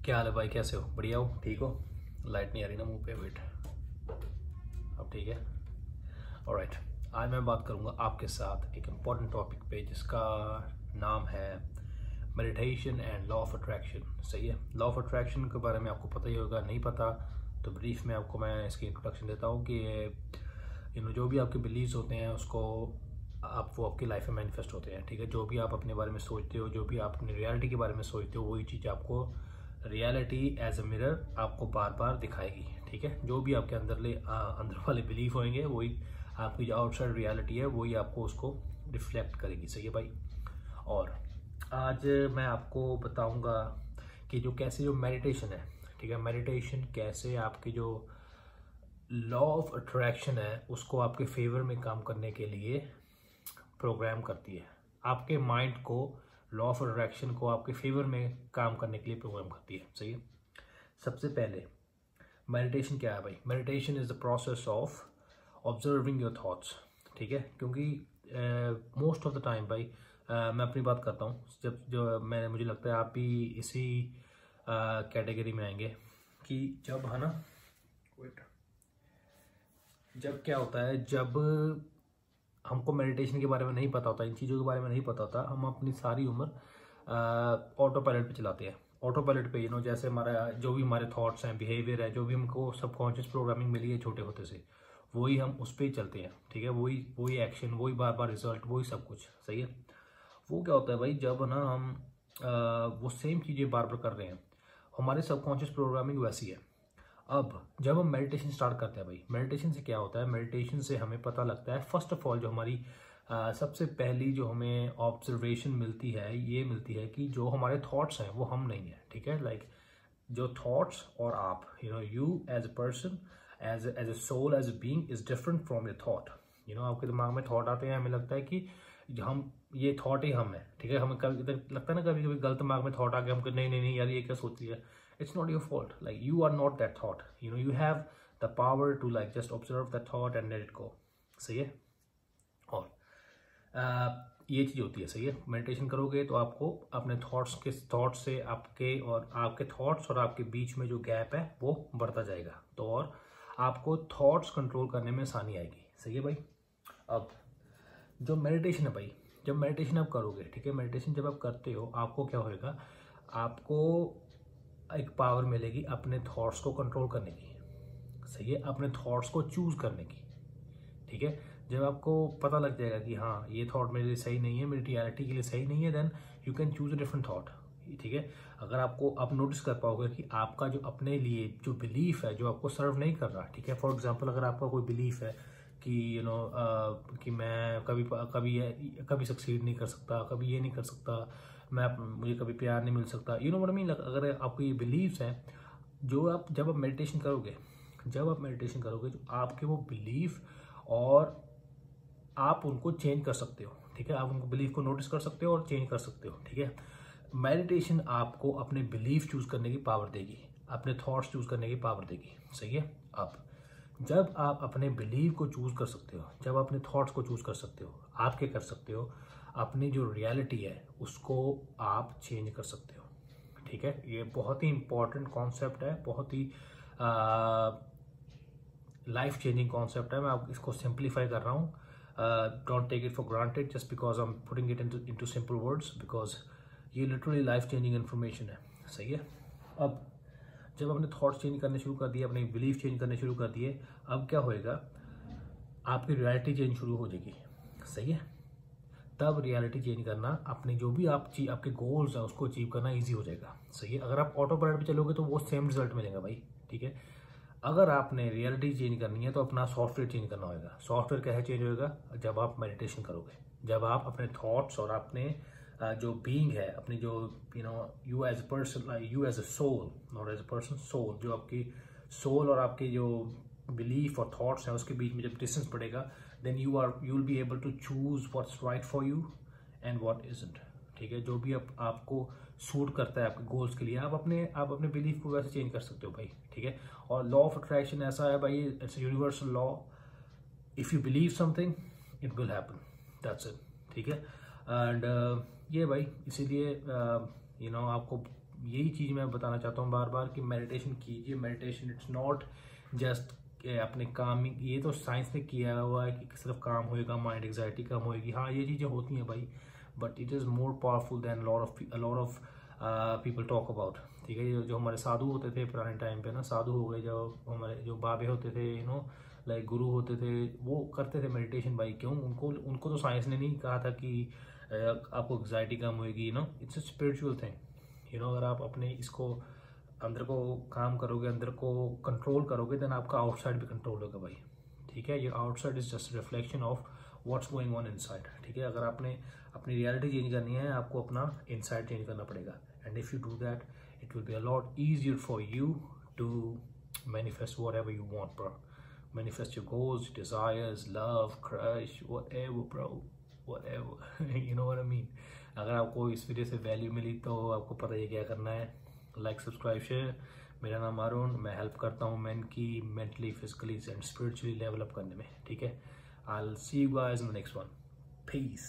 क्या हाल है भाई, कैसे हो? बढ़िया हो? ठीक हो? लाइट नहीं आ रही ना मुंह पे, वेट। अब ठीक है। ऑलराइट, आज मैं बात करूंगा आपके साथ एक इम्पॉर्टेंट टॉपिक पे जिसका नाम है meditation and law of attraction. सही है। लॉ ऑफ अट्रैक्शन के बारे में आपको पता ही होगा, नहीं पता तो ब्रीफ में आपको मैं इसकी इंट्रोडक्शन देता हूँ कि जो भी आपके बिलीव्स होते हैं उसको वो आपकी लाइफ में मैनिफेस्ट होते हैं। ठीक है। जो भी आप अपने बारे में सोचते हो, जो भी आप अपनी रियलिटी के बारे में सोचते हो, वही चीज़ आपको रियलिटी एज अ मिरर आपको बार बार दिखाएगी। ठीक है। जो भी आपके अंदर वाले बिलीफ होंगे वही आपकी जो आउटसाइड रियलिटी है वही आपको उसको रिफ्लेक्ट करेगी। सही है भाई। और आज मैं आपको बताऊंगा कि जो मेडिटेशन है, ठीक है, मेडिटेशन कैसे आपकी जो लॉ ऑफ अट्रैक्शन है उसको आपके फेवर में काम करने के लिए प्रोग्राम करती है। आपके माइंड को लॉ ऑफ अट्रैक्शन को आपके फेवर में काम करने के लिए प्रोग्राम करती है। सही है। सबसे पहले मेडिटेशन क्या है भाई? Meditation is the process of observing your thoughts. ठीक है। क्योंकि मोस्ट ऑफ द टाइम भाई मैं अपनी बात करता हूँ, मुझे लगता है आप भी इसी कैटेगरी में आएंगे कि जब है ना, जब क्या होता है, जब हमको मेडिटेशन के बारे में नहीं पता होता, इन चीज़ों के बारे में नहीं पता होता, हम अपनी सारी उम्र ऑटो पायलट पे चलाते हैं। ऑटो पायलट पे जैसे हमारा जो भी हमारे थॉट्स हैं, बिहेवियर है, जो भी हमको सबकॉन्शियस प्रोग्रामिंग मिली है छोटे होते से, वही हम उस पर ही चलते हैं। ठीक है। वही एक्शन, वही बार बार रिजल्ट, वही सब कुछ। सही है। वो क्या होता है भाई, जब ना हम वो सेम चीज़ें बार बार कर रहे हैं, हमारे सबकॉन्शियस प्रोग्रामिंग वैसी है। अब जब हम मेडिटेशन स्टार्ट करते हैं भाई, मेडिटेशन से क्या होता है? मेडिटेशन से हमें पता लगता है, फर्स्ट ऑफ ऑल जो हमारी सबसे पहली जो हमें ऑब्जर्वेशन मिलती है, ये मिलती है कि जो हमारे थॉट्स हैं वो हम नहीं है। ठीक है। लाइक जो थॉट्स और आप, you as a person, as a soul, as a being is different from your thought. आपके दिमाग में थॉट आते हैं, हमें लगता है कि हम ये थॉट ही हम है। ठीक है। हमें कभी लगता है ना, कभी कभी गलत दिमाग में थॉट आ गया, हमको नहीं नहीं नहीं यार ये क्या सोच लिया। It's not your fault. Like you are not that thought. You have the power to like just observe that thought and let it go. सही है। और ये चीज़ होती है। सही है। मेडिटेशन करोगे तो आपको अपने थॉट्स से आपके थॉट्स और आपके बीच में जो गैप है वो बढ़ता जाएगा, तो और आपको थॉट्स कंट्रोल करने में आसानी आएगी। सही है भाई। अब जो मेडिटेशन है भाई, जब मेडिटेशन आप करोगे, ठीक है, मेडिटेशन जब आप करते हो आपको क्या होएगा, आपको एक पावर मिलेगी अपने थॉट्स को कंट्रोल करने की। सही है। अपने थॉट्स को चूज करने की। ठीक है। जब आपको पता लग जाएगा कि हाँ ये थॉट मेरे लिए सही नहीं है, मेरी रियलिटी के लिए सही नहीं है, then you can choose a different thought. ठीक है। अगर आप नोटिस कर पाओगे कि आपका जो अपने लिए जो बिलीफ है जो आपको सर्व नहीं कर रहा। ठीक है। फॉर एग्जाम्पल, अगर आपका कोई बिलीफ है कि कि मैं कभी सक्सीड नहीं कर सकता, कभी ये नहीं कर सकता, मुझे कभी प्यार नहीं मिल सकता, व्हाट आई मीन। अगर आपको ये बिलीव्स हैं, जब आप मेडिटेशन करोगे, जो आपके वो बिलीफ, और आप उनको चेंज कर सकते हो। ठीक है। आप उनको बिलीफ को नोटिस कर सकते हो और चेंज कर सकते हो। ठीक है। मेडिटेशन आपको अपने बिलीफ चूज करने की पावर देगी, अपने थॉट्स चूज करने की पावर देगी। सही है। अब जब आप अपने बिलीव को चूज कर सकते हो, जब अपने थॉट्स को चूज कर सकते हो, आप क्या कर सकते हो, अपनी जो रियलिटी है उसको आप चेंज कर सकते हो। ठीक है। ये बहुत ही इंपॉर्टेंट कॉन्सेप्ट है, बहुत ही लाइफ चेंजिंग कॉन्सेप्ट है। मैं आप इसको सिंप्लीफाई कर रहा हूँ। Don't take it for granted just because I am putting it into simple words, because ये लिटरली लाइफ चेंजिंग इन्फॉर्मेशन है। सही है। अब जब अपने थॉट्स चेंज करने शुरू कर दिए, अपने बिलीफ चेंज करने शुरू कर दिए, अब क्या होएगा, आपकी रियलिटी चेंज शुरू हो जाएगी। सही है। तब रियलिटी चेंज करना, अपने जो भी आपके गोल्स हैं उसको अचीव करना इजी हो जाएगा। सही है। अगर आप ऑटो पायलट पे चलोगे तो वो सेम रिजल्ट मिलेगा भाई। ठीक है। अगर आपने रियलिटी चेंज करनी है तो अपना सॉफ्टवेयर चेंज करना होगा। सॉफ्टवेयर कैसे चेंज होगा? जब आप मेडिटेशन करोगे, जब आप अपने थॉट्स और अपने जो बीइंग है, अपनी जो you as a person, you as a soul, not as a person, soul, जो आपकी सोल और आपकी जो बिलीफ और थॉट्स हैं उसके बीच में जब डिस्टेंस पड़ेगा, then you will be able to choose what's right for you and what isn't. ठीक है। जो भी आपको सूट करता है आपके गोल्स के लिए, आप अपने बिलीफ को वैसे चेंज कर सकते हो भाई। ठीक है। और लॉ ऑफ अट्रैक्शन ऐसा है भाई, it's universal law. If you believe something it will happen, that's it. ठीक है। एंड ये भाई इसीलिए आपको यही चीज़ मैं बताना चाहता हूँ बार बार कि मेडिटेशन कीजिए। मेडिटेशन इट्स नॉट जस्ट अपने काम, ये तो साइंस ने किया हुआ है कि सिर्फ काम होएगा, माइंड एग्जाइटी कम होएगी, हाँ ये चीज़ें होती हैं भाई, but it is more powerful then lot of people talk about. ठीक है, जो हमारे साधु होते थे पुराने टाइम पे ना, साधु हो गए, जो हमारे जो बाबे होते थे, लाइक गुरु होते थे, वो करते थे मेडिटेशन भाई। क्यों? उनको तो साइंस ने नहीं कहा था कि आपको एग्जाइटी कम होएगी, इट्स अ स्पिरिचुअल थिंग। अगर आप अपने इसको अंदर को काम करोगे, अंदर को कंट्रोल करोगे, देन आपका आउटसाइड भी कंट्रोल होगा भाई। ठीक है, ये outside is just reflection of what's going on inside. ठीक है, अगर आपने अपनी रियलिटी चेंज करनी है, आपको अपना इनसाइड चेंज करना पड़ेगा। And if you do that, it will be a lot easier for you to manifest whatever you want, bro. Manifest your goals, desires, love, crush, whatever, bro, whatever. You know what I mean? अगर आपको इस video से value मिली तो आपको पता है क्या करना है, लाइक सब्सक्राइब शेयर। मेरा नाम अरुण, मैं हेल्प करता हूँ मैन की mentally, physically and spiritually develop करने में। ठीक है, I will see you guys in the next one. Piece.